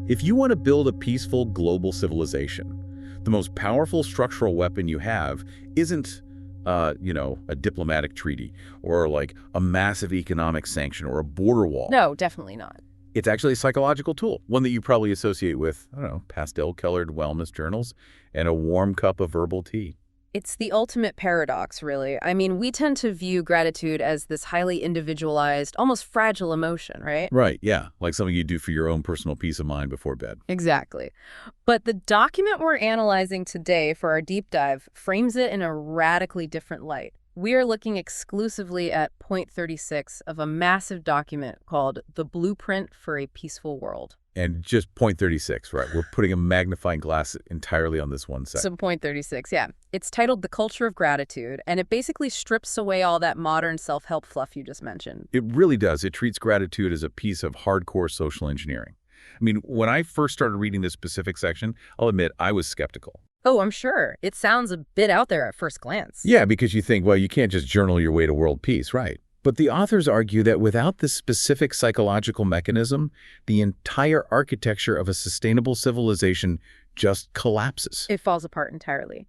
If you want to build a peaceful global civilization, the most powerful structural weapon you have isn't, a diplomatic treaty or like a massive economic sanction or a border wall. No, definitely not. It's actually a psychological tool, one that you probably associate with, I don't know, pastel-colored wellness journals and a warm cup of herbal tea. It's the ultimate paradox, really. I mean, we tend to view gratitude as this highly individualized, almost fragile emotion, right? Right, yeah, like something you do for your own personal peace of mind before bed. Exactly. But the document we're analyzing today for our deep dive frames it in a radically different light. We are looking exclusively at point 36 of a massive document called The Blueprint for a Peaceful World. And just point 36, right? We're putting a magnifying glass entirely on this one set. So point 36, yeah. It's titled The Culture of Gratitude, and it basically strips away all that modern self-help fluff you just mentioned. It really does. It treats gratitude as a piece of hardcore social engineering. I mean, when I first started reading this specific section, I'll admit I was skeptical. Oh, I'm sure. It sounds a bit out there at first glance. Yeah, because you think, well, you can't just journal your way to world peace, right? But the authors argue that without this specific psychological mechanism, the entire architecture of a sustainable civilization just collapses. It falls apart entirely.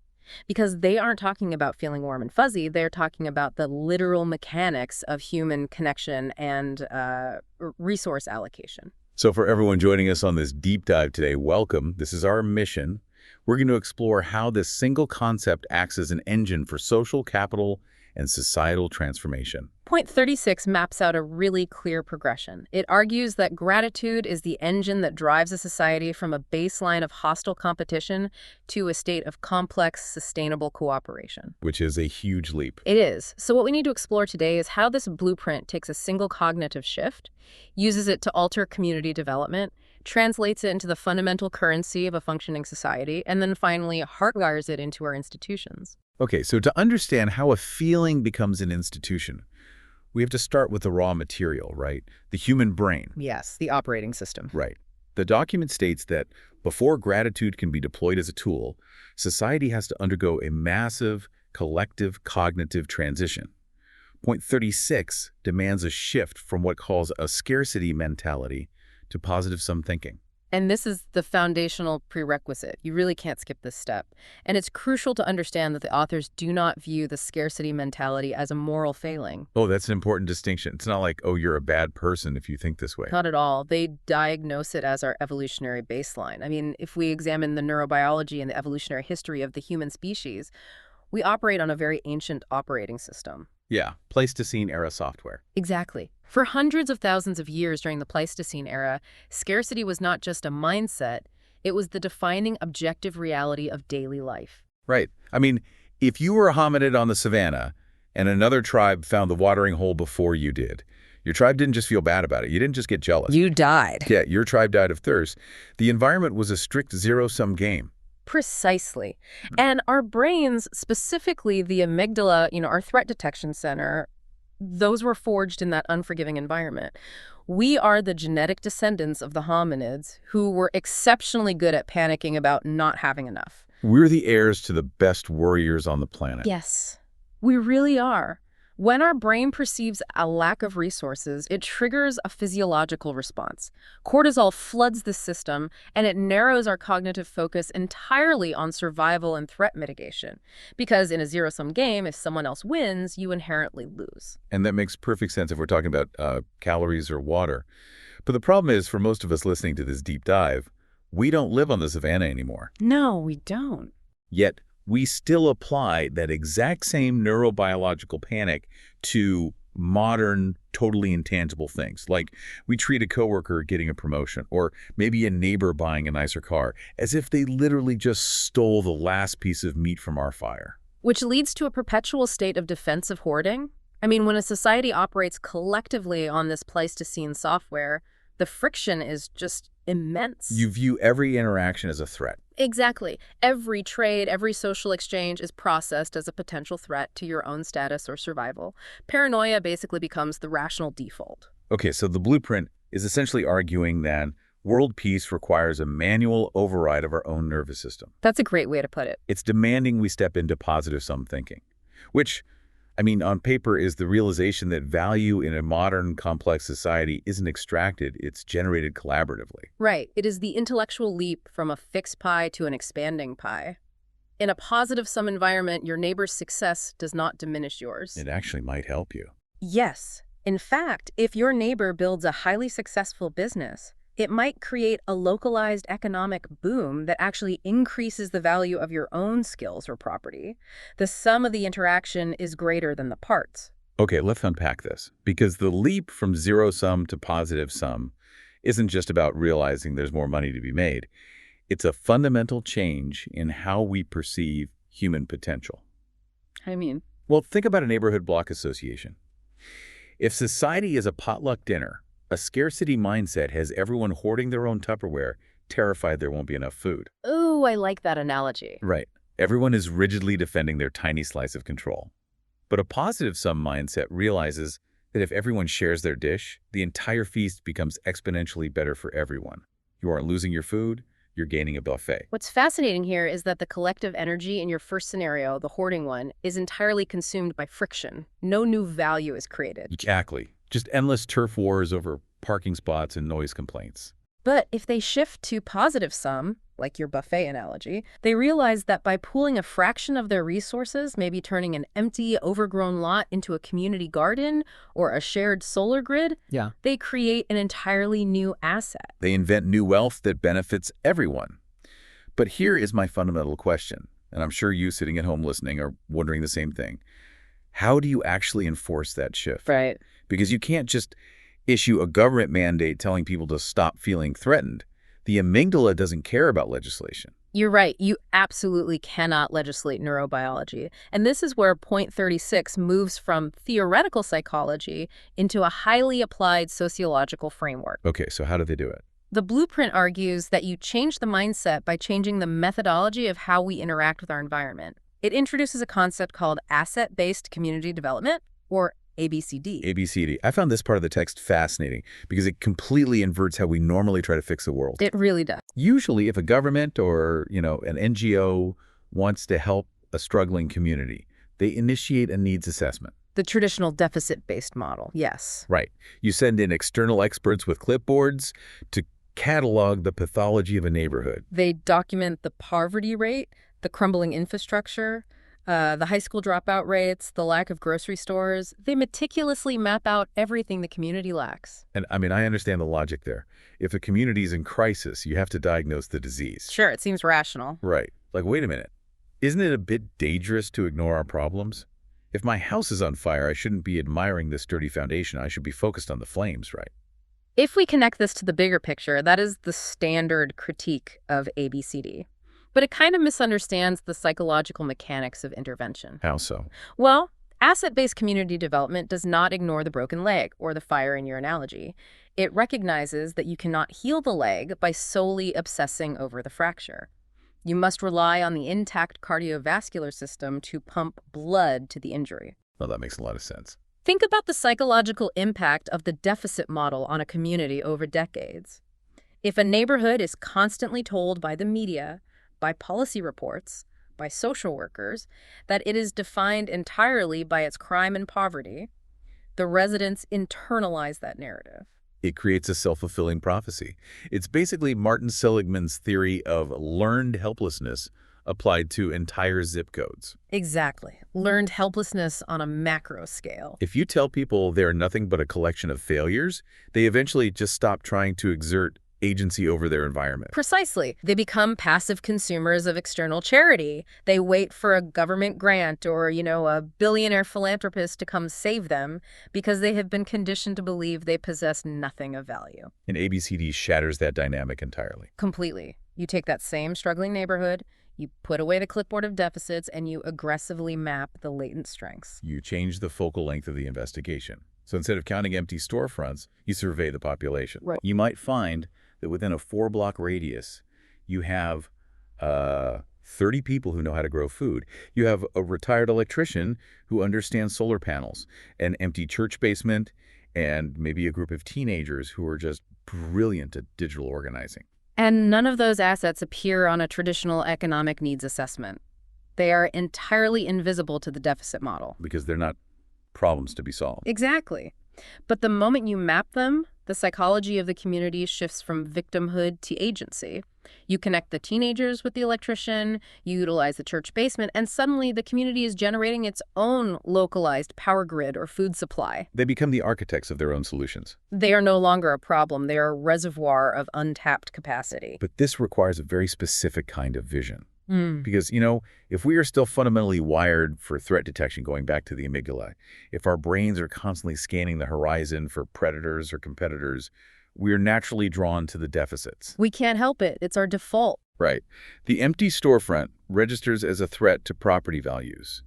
Because they aren't talking about feeling warm and fuzzy, they're talking about the literal mechanics of human connection and resource allocation. So for everyone joining us on this deep dive today, welcome. This is our mission. We're going to explore how this single concept acts as an engine for social capital and societal transformation. Point 36 maps out a really clear progression. It argues that gratitude is the engine that drives a society from a baseline of hostile competition to a state of complex, sustainable cooperation. Which is a huge leap. It is. So what we need to explore today is how this blueprint takes a single cognitive shift, uses it to alter community development, translates it into the fundamental currency of a functioning society, and then finally hardwires it into our institutions. Okay, so to understand how a feeling becomes an institution, we have to start with the raw material, right? The human brain. Yes, the operating system. Right. The document states that before gratitude can be deployed as a tool, society has to undergo a massive collective cognitive transition. Point 36 demands a shift from what calls a scarcity mentality to positive sum thinking. And this is the foundational prerequisite. You really can't skip this step. And it's crucial to understand that the authors do not view the scarcity mentality as a moral failing. Oh, that's an important distinction. It's not like, oh, you're a bad person if you think this way. Not at all. They diagnose it as our evolutionary baseline. I mean, if we examine the neurobiology and the evolutionary history of the human species, we operate on a very ancient operating system. Yeah, Pleistocene-era software. Exactly. For hundreds of thousands of years during the Pleistocene era, scarcity was not just a mindset, it was the defining objective reality of daily life. Right. I mean, if you were a hominid on the savannah and another tribe found the watering hole before you did, your tribe didn't just feel bad about it. You didn't just get jealous. You died. Yeah, your tribe died of thirst. The environment was a strict zero-sum game. Precisely. And our brains, specifically the amygdala, our threat detection center, those were forged in that unforgiving environment. We are the genetic descendants of the hominids who were exceptionally good at panicking about not having enough. We're the heirs to the best warriors on the planet. Yes, we really are. When our brain perceives a lack of resources, it triggers a physiological response. Cortisol floods the system, and it narrows our cognitive focus entirely on survival and threat mitigation. Because in a zero-sum game, if someone else wins, you inherently lose. And that makes perfect sense if we're talking about calories or water. But the problem is, for most of us listening to this deep dive, we don't live on the savannah anymore. No, we don't. Yet, we still apply that exact same neurobiological panic to modern, totally intangible things. Like we treat a coworker getting a promotion or maybe a neighbor buying a nicer car as if they literally just stole the last piece of meat from our fire. Which leads to a perpetual state of defensive hoarding. I mean, when a society operates collectively on this Pleistocene software, the friction is just immense. You view every interaction as a threat. Exactly. Every trade, every social exchange is processed as a potential threat to your own status or survival. Paranoia basically becomes the rational default. Okay, so the blueprint is essentially arguing that world peace requires a manual override of our own nervous system. That's a great way to put it. It's demanding we step into positive sum thinking, which, I mean, on paper is the realization that value in a modern, complex society isn't extracted, it's generated collaboratively. Right. It is the intellectual leap from a fixed pie to an expanding pie. In a positive-sum environment, your neighbor's success does not diminish yours. It actually might help you. Yes. In fact, if your neighbor builds a highly successful business, it might create a localized economic boom that actually increases the value of your own skills or property. The sum of the interaction is greater than the parts. Okay, let's unpack this, because the leap from zero-sum to positive-sum isn't just about realizing there's more money to be made. It's a fundamental change in how we perceive human potential. I mean, Well, think about a neighborhood block association. If society is a potluck dinner, a scarcity mindset has everyone hoarding their own Tupperware, terrified there won't be enough food. ooh, I like that analogy. Right. Everyone is rigidly defending their tiny slice of control. But a positive-sum mindset realizes that if everyone shares their dish, the entire feast becomes exponentially better for everyone. You aren't losing your food, you're gaining a buffet. What's fascinating here is that the collective energy in your first scenario, the hoarding one, is entirely consumed by friction. No new value is created. Exactly. Just endless turf wars over parking spots and noise complaints. But if they shift to positive sum, like your buffet analogy, they realize that by pooling a fraction of their resources, maybe turning an empty, overgrown lot into a community garden or a shared solar grid, they create an entirely new asset. They invent new wealth that benefits everyone. But here is my fundamental question, and I'm sure you sitting at home listening are wondering the same thing. How do you actually enforce that shift? Right. Because you can't just issue a government mandate telling people to stop feeling threatened. The amygdala doesn't care about legislation. You're right. You absolutely cannot legislate neurobiology. And this is where point 36 moves from theoretical psychology into a highly applied sociological framework. Okay, so how do they do it? The blueprint argues that you change the mindset by changing the methodology of how we interact with our environment. It introduces a concept called asset-based community development, or ABCD. ABCD. I found this part of the text fascinating because it completely inverts how we normally try to fix the world. It really does. Usually, if a government or, an NGO wants to help a struggling community, they initiate a needs assessment. The traditional deficit-based model, yes. Right. You send in external experts with clipboards to catalog the pathology of a neighborhood. They document the poverty rate, the crumbling infrastructure, the high school dropout rates, the lack of grocery stores. They meticulously map out everything the community lacks. And I understand the logic there. If a community is in crisis, you have to diagnose the disease. Sure, it seems rational. Right. Like, wait a minute. Isn't it a bit dangerous to ignore our problems? If my house is on fire, I shouldn't be admiring the sturdy foundation. I should be focused on the flames, right? If we connect this to the bigger picture, that is the standard critique of ABCD. But it kind of misunderstands the psychological mechanics of intervention. How so? Well, asset-based community development does not ignore the broken leg or the fire in your analogy. It recognizes that you cannot heal the leg by solely obsessing over the fracture. You must rely on the intact cardiovascular system to pump blood to the injury. Well, that makes a lot of sense. Think about the psychological impact of the deficit model on a community over decades. If a neighborhood is constantly told by the media, by policy reports, by social workers, that it is defined entirely by its crime and poverty, the residents internalize that narrative. It creates a self-fulfilling prophecy. It's basically Martin Seligman's theory of learned helplessness applied to entire zip codes. Exactly. Learned helplessness on a macro scale. If you tell people they're nothing but a collection of failures, they eventually just stop trying to exert agency over their environment. Precisely. They become passive consumers of external charity. They wait for a government grant or, a billionaire philanthropist to come save them because they have been conditioned to believe they possess nothing of value. And ABCD shatters that dynamic entirely. Completely. You take that same struggling neighborhood, you put away the clipboard of deficits, and you aggressively map the latent strengths. You change the focal length of the investigation. So instead of counting empty storefronts, you survey the population. Right. You might find that within a 4-block radius, you have 30 people who know how to grow food. You have a retired electrician who understands solar panels, an empty church basement, and maybe a group of teenagers who are just brilliant at digital organizing. And none of those assets appear on a traditional economic needs assessment. They are entirely invisible to the deficit model. Because they're not problems to be solved. Exactly. But the moment you map them, the psychology of the community shifts from victimhood to agency. You connect the teenagers with the electrician, you utilize the church basement, and suddenly the community is generating its own localized power grid or food supply. They become the architects of their own solutions. They are no longer a problem. They are a reservoir of untapped capacity. But this requires a very specific kind of vision. Mm. Because, if we are still fundamentally wired for threat detection, going back to the amygdala, if our brains are constantly scanning the horizon for predators or competitors, we are naturally drawn to the deficits. We can't help it. It's our default. Right. The empty storefront registers as a threat to property values.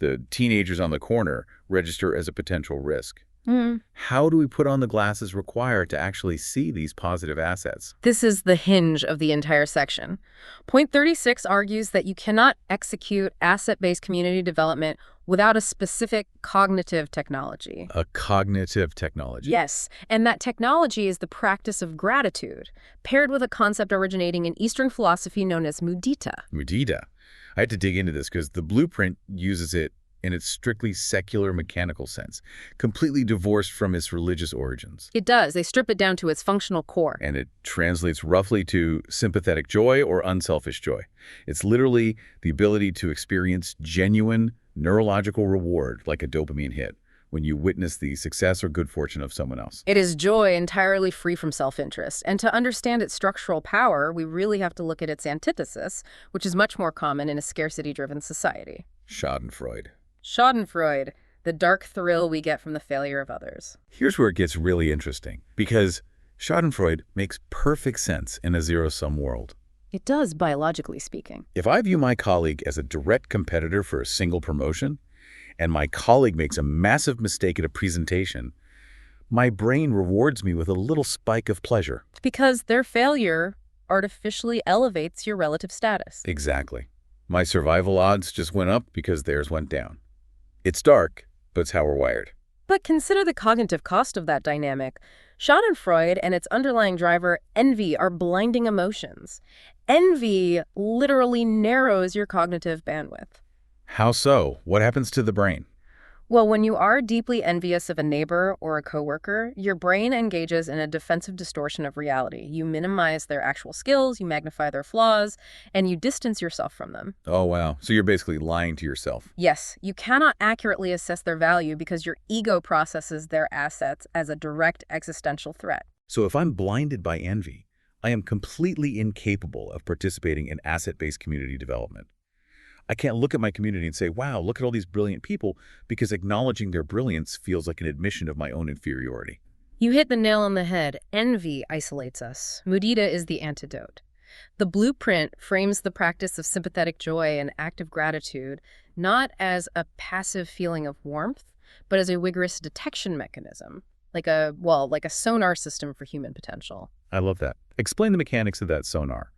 The teenagers on the corner register as a potential risk. Mm. How do we put on the glasses required to actually see these positive assets? This is the hinge of the entire section. Point 36 argues that you cannot execute asset-based community development without a specific cognitive technology. A cognitive technology. Yes, and that technology is the practice of gratitude, paired with a concept originating in Eastern philosophy known as mudita. Mudita. I had to dig into this because the blueprint uses it in its strictly secular mechanical sense, completely divorced from its religious origins. It does. They strip it down to its functional core. And it translates roughly to sympathetic joy or unselfish joy. It's literally the ability to experience genuine neurological reward, like a dopamine hit, when you witness the success or good fortune of someone else. It is joy entirely free from self-interest. And to understand its structural power, we really have to look at its antithesis, which is much more common in a scarcity-driven society. Schadenfreude. Schadenfreude, the dark thrill we get from the failure of others. Here's where it gets really interesting, because Schadenfreude makes perfect sense in a zero-sum world. It does, biologically speaking. If I view my colleague as a direct competitor for a single promotion, and my colleague makes a massive mistake at a presentation, my brain rewards me with a little spike of pleasure. Because their failure artificially elevates your relative status. Exactly. My survival odds just went up because theirs went down. It's dark, but it's how we're wired. But consider the cognitive cost of that dynamic. Schadenfreude and its underlying driver, envy, are blinding emotions. Envy literally narrows your cognitive bandwidth. How so? What happens to the brain? Well, when you are deeply envious of a neighbor or a coworker, your brain engages in a defensive distortion of reality. You minimize their actual skills, you magnify their flaws, and you distance yourself from them. Oh, wow. So you're basically lying to yourself. Yes, you cannot accurately assess their value because your ego processes their assets as a direct existential threat. So if I'm blinded by envy, I am completely incapable of participating in asset-based community development. I can't look at my community and say, wow, look at all these brilliant people, because acknowledging their brilliance feels like an admission of my own inferiority. You hit the nail on the head. Envy isolates us. Mudita is the antidote. The blueprint frames the practice of sympathetic joy and active gratitude not as a passive feeling of warmth, but as a rigorous detection mechanism, like a sonar system for human potential. I love that. Explain the mechanics of that sonar.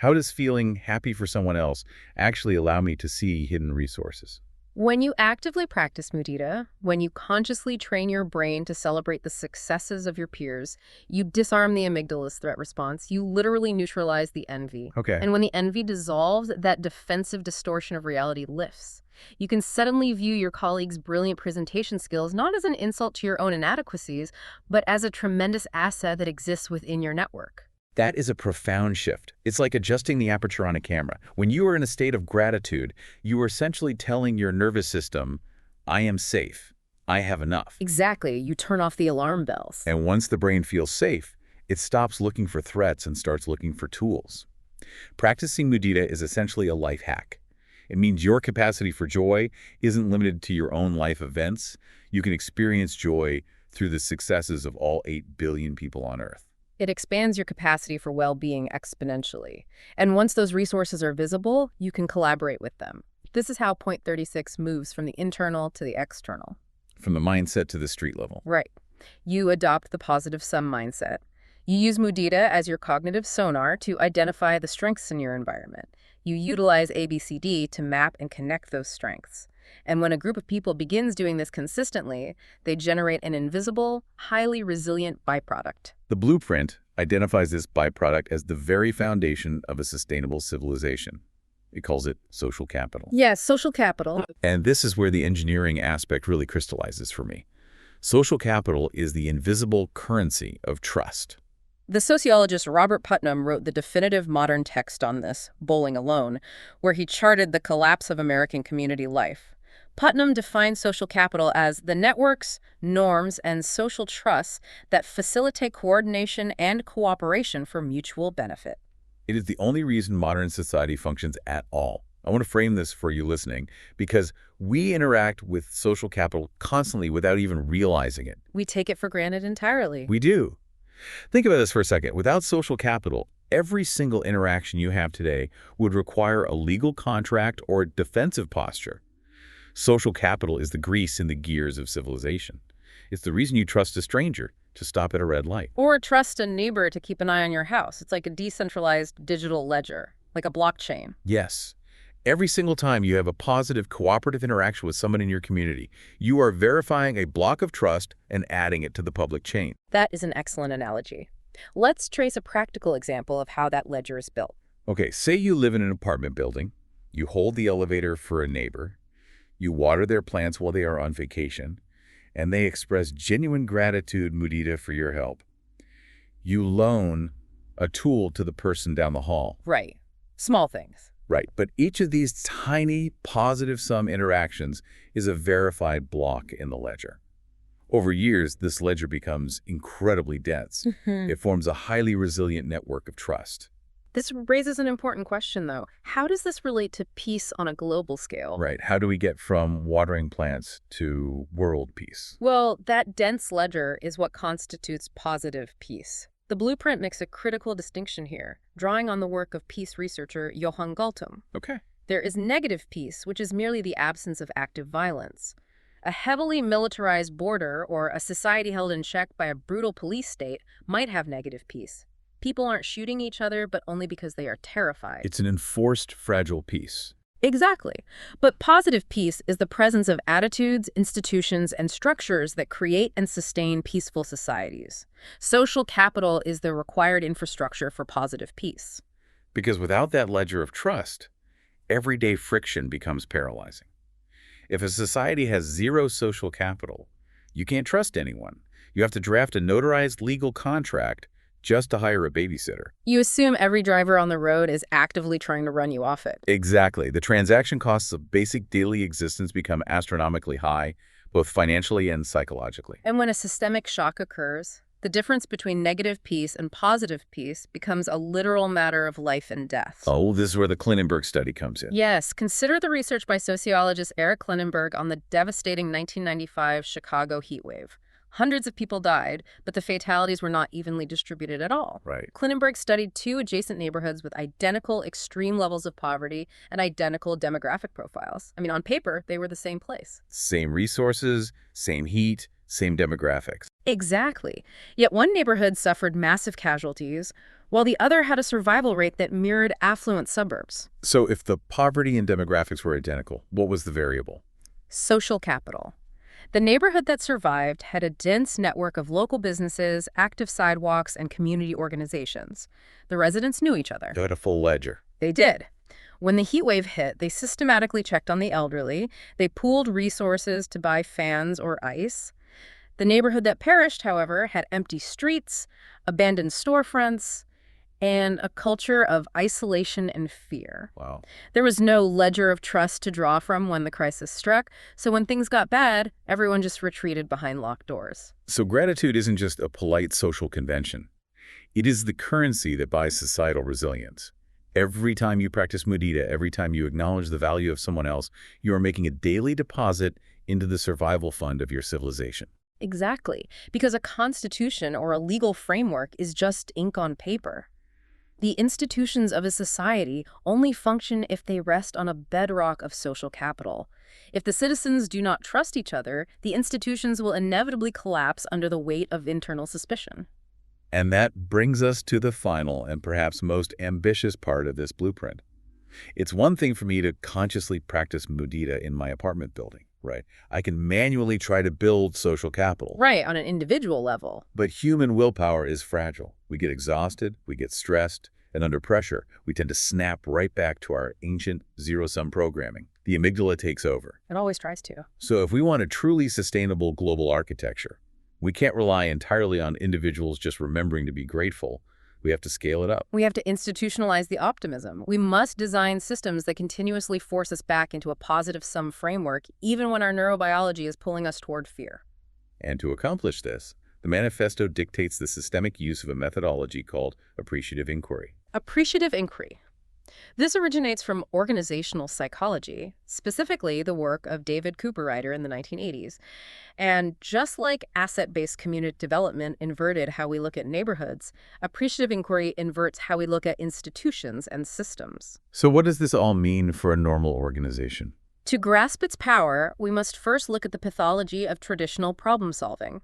How does feeling happy for someone else actually allow me to see hidden resources? When you actively practice mudita, when you consciously train your brain to celebrate the successes of your peers, you disarm the amygdala's threat response. You literally neutralize the envy. Okay. And when the envy dissolves, that defensive distortion of reality lifts. You can suddenly view your colleague's brilliant presentation skills not as an insult to your own inadequacies, but as a tremendous asset that exists within your network. That is a profound shift. It's like adjusting the aperture on a camera. When you are in a state of gratitude, you are essentially telling your nervous system, I am safe. I have enough. Exactly. You turn off the alarm bells. And once the brain feels safe, it stops looking for threats and starts looking for tools. Practicing mudita is essentially a life hack. It means your capacity for joy isn't limited to your own life events. You can experience joy through the successes of all 8 billion people on Earth. It expands your capacity for well-being exponentially. And once those resources are visible, you can collaborate with them. This is how Point 36 moves from the internal to the external. From the mindset to the street level. Right. You adopt the positive sum mindset. You use mudita as your cognitive sonar to identify the strengths in your environment. You utilize ABCD to map and connect those strengths. And when a group of people begins doing this consistently, they generate an invisible, highly resilient byproduct. The blueprint identifies this byproduct as the very foundation of a sustainable civilization. It calls it social capital. Yes, social capital. And this is where the engineering aspect really crystallizes for me. Social capital is the invisible currency of trust. The sociologist Robert Putnam wrote the definitive modern text on this, Bowling Alone, where he charted the collapse of American community life. Putnam defines social capital as the networks, norms, and social trusts that facilitate coordination and cooperation for mutual benefit. It is the only reason modern society functions at all. I want to frame this for you listening because we interact with social capital constantly without even realizing it. We take it for granted entirely. We do. Think about this for a second. Without social capital, every single interaction you have today would require a legal contract or defensive posture. Social capital is the grease in the gears of civilization. It's the reason you trust a stranger to stop at a red light. Or trust a neighbor to keep an eye on your house. It's like a decentralized digital ledger, like a blockchain. Yes. Every single time you have a positive cooperative interaction with someone in your community, you are verifying a block of trust and adding it to the public chain. That is an excellent analogy. Let's trace a practical example of how that ledger is built. Okay, say you live in an apartment building. You hold the elevator for a neighbor. You water their plants while they are on vacation. And they express genuine gratitude, Mudita, for your help. You loan a tool to the person down the hall. Right. Small things. Right, but each of these tiny positive sum interactions is a verified block in the ledger. Over years, this ledger becomes incredibly dense. It forms a highly resilient network of trust. This raises an important question, though. How does this relate to peace on a global scale? Right, how do we get from watering plants to world peace? Well, that dense ledger is what constitutes positive peace. The blueprint makes a critical distinction here, drawing on the work of peace researcher Johan Galtung. Okay. There is negative peace, which is merely the absence of active violence. A heavily militarized border or a society held in check by a brutal police state might have negative peace. People aren't shooting each other, but only because they are terrified. It's an enforced, fragile peace. Exactly. But positive peace is the presence of attitudes, institutions, and structures that create and sustain peaceful societies. Social capital is the required infrastructure for positive peace. Because without that ledger of trust, everyday friction becomes paralyzing. If a society has zero social capital, you can't trust anyone. You have to draft a notarized legal contract just to hire a babysitter. You assume every driver on the road is actively trying to run you off it. Exactly. The transaction costs of basic daily existence become astronomically high, both financially and psychologically. And when a systemic shock occurs, the difference between negative peace and positive peace becomes a literal matter of life and death. Oh, this is where the Klinenberg study comes in. Yes, consider the research by sociologist Eric Klinenberg on the devastating 1995 Chicago heat wave. Hundreds of people died, but the fatalities were not evenly distributed at all. Right. Klinenberg studied two adjacent neighborhoods with identical extreme levels of poverty and identical demographic profiles. I mean, on paper, they were the same place. Same resources, same heat, same demographics. Exactly. Yet one neighborhood suffered massive casualties, while the other had a survival rate that mirrored affluent suburbs. So if the poverty and demographics were identical, what was the variable? Social capital. The neighborhood that survived had a dense network of local businesses, active sidewalks, and community organizations. The residents knew each other. They had a full ledger. They did. When the heat wave hit, they systematically checked on the elderly. They pooled resources to buy fans or ice. The neighborhood that perished, however, had empty streets, abandoned storefronts, and a culture of isolation and fear. Wow. There was no ledger of trust to draw from when the crisis struck, so when things got bad, everyone just retreated behind locked doors. So gratitude isn't just a polite social convention. It is the currency that buys societal resilience. Every time you practice Mudita, every time you acknowledge the value of someone else, you are making a daily deposit into the survival fund of your civilization. Exactly, because a constitution or a legal framework is just ink on paper. The institutions of a society only function if they rest on a bedrock of social capital. If the citizens do not trust each other, the institutions will inevitably collapse under the weight of internal suspicion. And that brings us to the final and perhaps most ambitious part of this blueprint. It's one thing for me to consciously practice Mudita in my apartment building, right? I can manually try to build social capital. Right, on an individual level. But human willpower is fragile. We get exhausted, we get stressed, And under pressure, we tend to snap right back to our ancient zero-sum programming. The amygdala takes over. It always tries to. So if we want a truly sustainable global architecture, we can't rely entirely on individuals just remembering to be grateful. We have to scale it up. We have to institutionalize the optimism. We must design systems that continuously force us back into a positive sum framework, even when our neurobiology is pulling us toward fear. And to accomplish this, the Manifesto dictates the systemic use of a methodology called appreciative inquiry. Appreciative inquiry. This originates from organizational psychology, specifically the work of David Cooperrider in the 1980s. And just like asset-based community development inverted how we look at neighborhoods, appreciative inquiry inverts how we look at institutions and systems. So what does this all mean for a normal organization? To grasp its power, we must first look at the pathology of traditional problem-solving.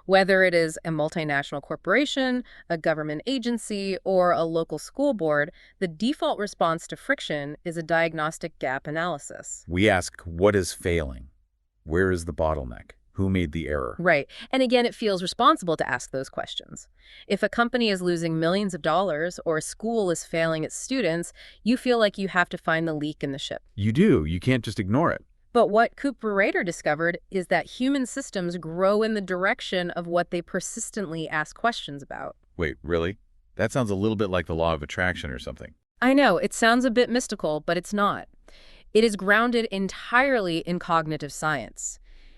Whether it is a multinational corporation, a government agency, or a local school board, the default response to friction is a diagnostic gap analysis. We ask, what is failing? Where is the bottleneck? Who made the error? Right. And again, it feels responsible to ask those questions. If a company is losing millions of dollars or a school is failing its students, you feel like you have to find the leak in the ship. You do. You can't just ignore it. But what Cooper-Rader discovered is that human systems grow in the direction of what they persistently ask questions about. Wait, really? That sounds a little bit like the law of attraction or something. I know, it sounds a bit mystical, but it's not. It is grounded entirely in cognitive science.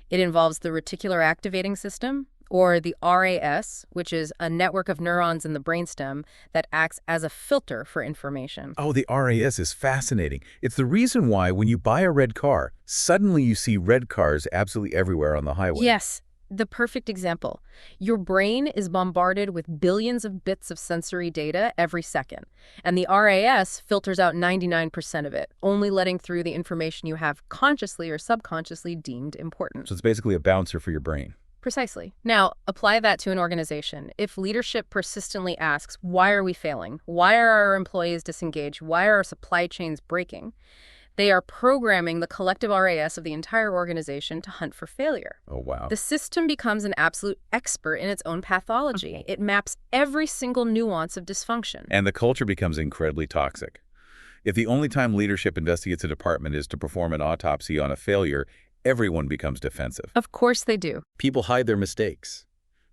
It involves the reticular activating system, or the RAS, which is a network of neurons in the brainstem that acts as a filter for information. Oh, the RAS is fascinating. It's the reason why when you buy a red car, suddenly you see red cars absolutely everywhere on the highway. Yes, the perfect example. Your brain is bombarded with billions of bits of sensory data every second, and the RAS filters out 99% of it, only letting through the information you have consciously or subconsciously deemed important. So it's basically a bouncer for your brain. Precisely. Now, apply that to an organization. If leadership persistently asks, why are we failing? Why are our employees disengaged? Why are our supply chains breaking? They are programming the collective RAS of the entire organization to hunt for failure. Oh, wow. The system becomes an absolute expert in its own pathology. It maps every single nuance of dysfunction. And the culture becomes incredibly toxic. If the only time leadership investigates a department is to perform an autopsy on a failure, everyone becomes defensive. Of course they do. People hide their mistakes.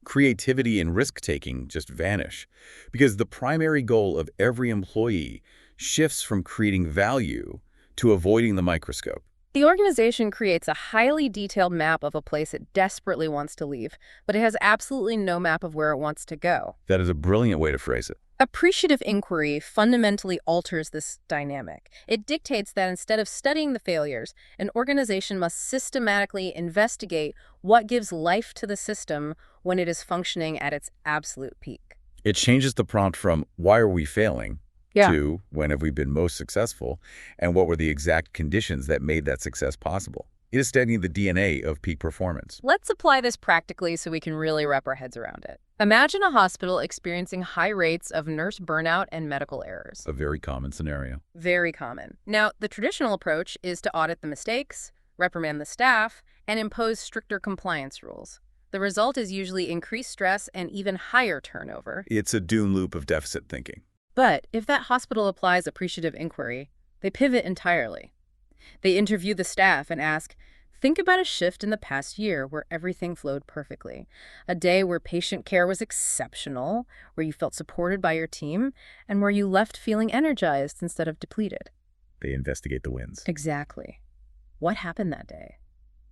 Creativity and risk-taking just vanish because the primary goal of every employee shifts from creating value to avoiding the microscope. The organization creates a highly detailed map of a place it desperately wants to leave, but it has absolutely no map of where it wants to go. That is a brilliant way to phrase it. Appreciative inquiry fundamentally alters this dynamic. It dictates that instead of studying the failures, an organization must systematically investigate what gives life to the system when it is functioning at its absolute peak. It changes the prompt from, why are we failing? To, when have we been most successful? And what were the exact conditions that made that success possible? It is studying the DNA of peak performance. Let's apply this practically so we can really wrap our heads around it. Imagine a hospital experiencing high rates of nurse burnout and medical errors. A very common scenario. Very common. Now, the traditional approach is to audit the mistakes, reprimand the staff, and impose stricter compliance rules. The result is usually increased stress and even higher turnover. It's a doom loop of deficit thinking. But if that hospital applies appreciative inquiry, they pivot entirely. They interview the staff and ask, think about a shift in the past year where everything flowed perfectly. A day where patient care was exceptional, where you felt supported by your team, and where you left feeling energized instead of depleted. They investigate the wins. Exactly. What happened that day?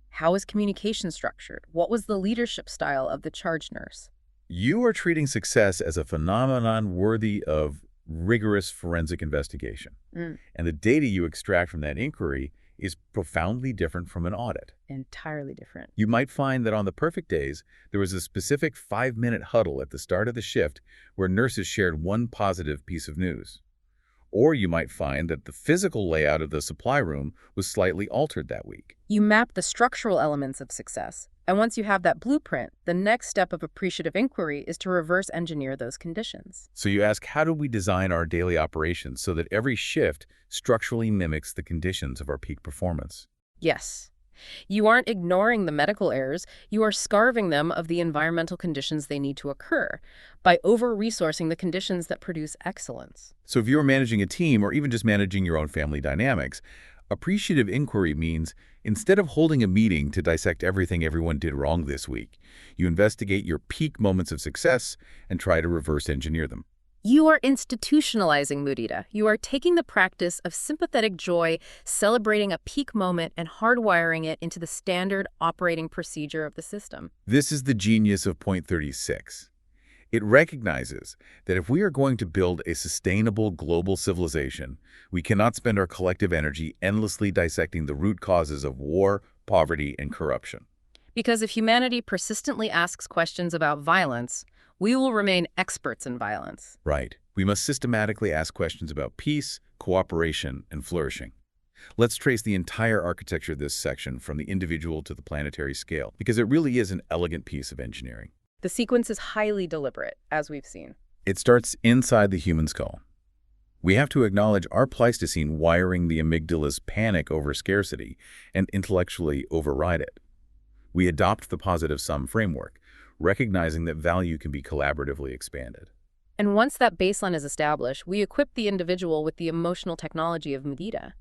How was communication structured? What was the leadership style of the charge nurse? You are treating success as a phenomenon worthy of rigorous forensic investigation. And the data you extract from that inquiry is profoundly different from an audit. Entirely different. You might find that on the perfect days, there was a specific 5-minute huddle at the start of the shift where nurses shared one positive piece of news. Or you might find that the physical layout of the supply room was slightly altered that week. You map the structural elements of success. And once you have that blueprint, the next step of appreciative inquiry is to reverse engineer those conditions. So you ask, how do we design our daily operations so that every shift structurally mimics the conditions of our peak performance? Yes. You aren't ignoring the medical errors, you are starving them of the environmental conditions they need to occur by over-resourcing the conditions that produce excellence. So if you're managing a team or even just managing your own family dynamics, appreciative inquiry means instead of holding a meeting to dissect everything everyone did wrong this week, you investigate your peak moments of success and try to reverse engineer them. You are institutionalizing Mudita. You are taking the practice of sympathetic joy, celebrating a peak moment, and hardwiring it into the standard operating procedure of the system. This is the genius of Point 36. It recognizes that if we are going to build a sustainable global civilization, we cannot spend our collective energy endlessly dissecting the root causes of war, poverty, and corruption. Because if humanity persistently asks questions about violence, we will remain experts in violence. Right. We must systematically ask questions about peace, cooperation, and flourishing. Let's trace the entire architecture of this section from the individual to the planetary scale, because it really is an elegant piece of engineering. The sequence is highly deliberate, as we've seen. It starts inside the human skull. We have to acknowledge our Pleistocene wiring the amygdala's panic over scarcity and intellectually override it. We adopt the positive sum framework, recognizing that value can be collaboratively expanded. And once that baseline is established, we equip the individual with the emotional technology of Mudita.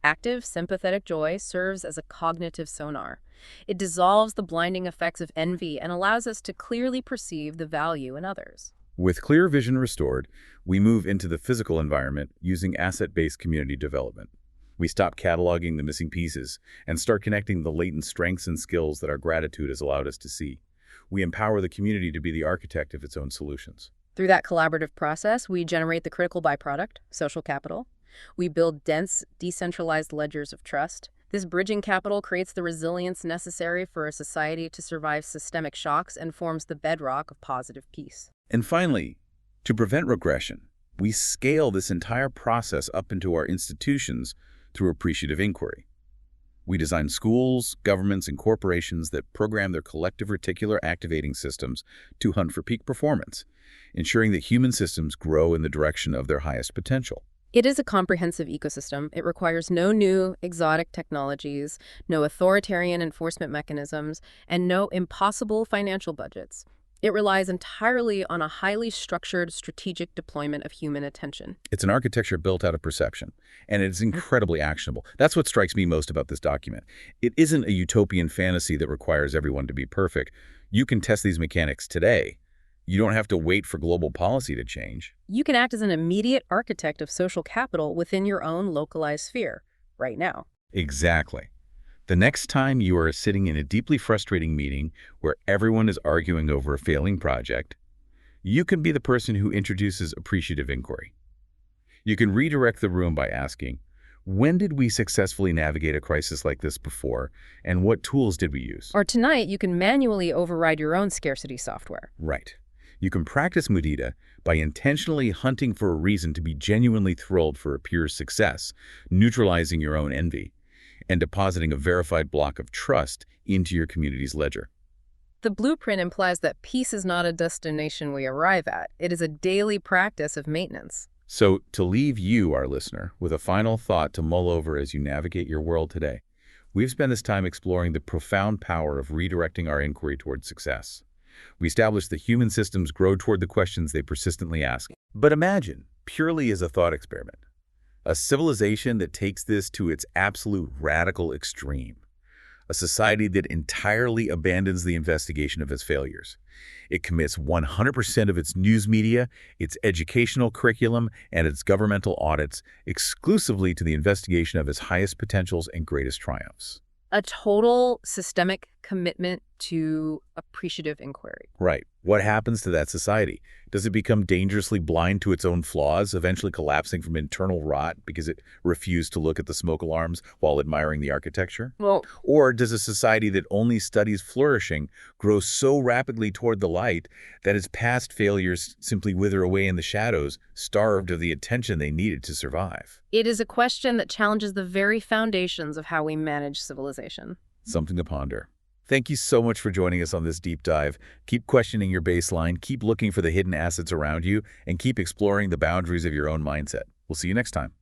Active, sympathetic joy serves as a cognitive sonar. It dissolves the blinding effects of envy and allows us to clearly perceive the value in others. With clear vision restored, we move into the physical environment using asset-based community development. We stop cataloging the missing pieces and start connecting the latent strengths and skills that our gratitude has allowed us to see. We empower the community to be the architect of its own solutions. Through that collaborative process, we generate the critical byproduct, social capital. We build dense, decentralized ledgers of trust. This bridging capital creates the resilience necessary for a society to survive systemic shocks and forms the bedrock of positive peace. And finally, to prevent regression, we scale this entire process up into our institutions through appreciative inquiry. We design schools, governments, and corporations that program their collective reticular activating systems to hunt for peak performance, ensuring that human systems grow in the direction of their highest potential. It is a comprehensive ecosystem. It requires no new, exotic technologies, no authoritarian enforcement mechanisms, and no impossible financial budgets. It relies entirely on a highly structured, strategic deployment of human attention. It's an architecture built out of perception, and it's incredibly actionable. That's what strikes me most about this document. It isn't a utopian fantasy that requires everyone to be perfect. You can test these mechanics today. You don't have to wait for global policy to change. You can act as an immediate architect of social capital within your own localized sphere, right now. Exactly. The next time you are sitting in a deeply frustrating meeting where everyone is arguing over a failing project, you can be the person who introduces appreciative inquiry. You can redirect the room by asking, when did we successfully navigate a crisis like this before, and what tools did we use? Or tonight, you can manually override your own scarcity software. Right. You can practice Mudita by intentionally hunting for a reason to be genuinely thrilled for a peer's success, neutralizing your own envy, and depositing a verified block of trust into your community's ledger. The blueprint implies that peace is not a destination we arrive at. It is a daily practice of maintenance. So, to leave you, our listener, with a final thought to mull over as you navigate your world today, we've spent this time exploring the profound power of redirecting our inquiry toward success. We established that human systems grow toward the questions they persistently ask. But imagine, purely as a thought experiment, a civilization that takes this to its absolute radical extreme. A society that entirely abandons the investigation of its failures. It commits 100% of its news media, its educational curriculum, and its governmental audits exclusively to the investigation of its highest potentials and greatest triumphs. A total systemic commitment to appreciative inquiry. Right. What happens to that society? Does it become dangerously blind to its own flaws, eventually collapsing from internal rot because it refused to look at the smoke alarms while admiring the architecture? Well, Or does a society that only studies flourishing grow so rapidly toward the light that its past failures simply wither away in the shadows, starved of the attention they needed to survive? it is a question that challenges the very foundations of how we manage civilization. Something to ponder. Thank you so much for joining us on this deep dive. Keep questioning your baseline, keep looking for the hidden assets around you, and keep exploring the boundaries of your own mindset. We'll see you next time.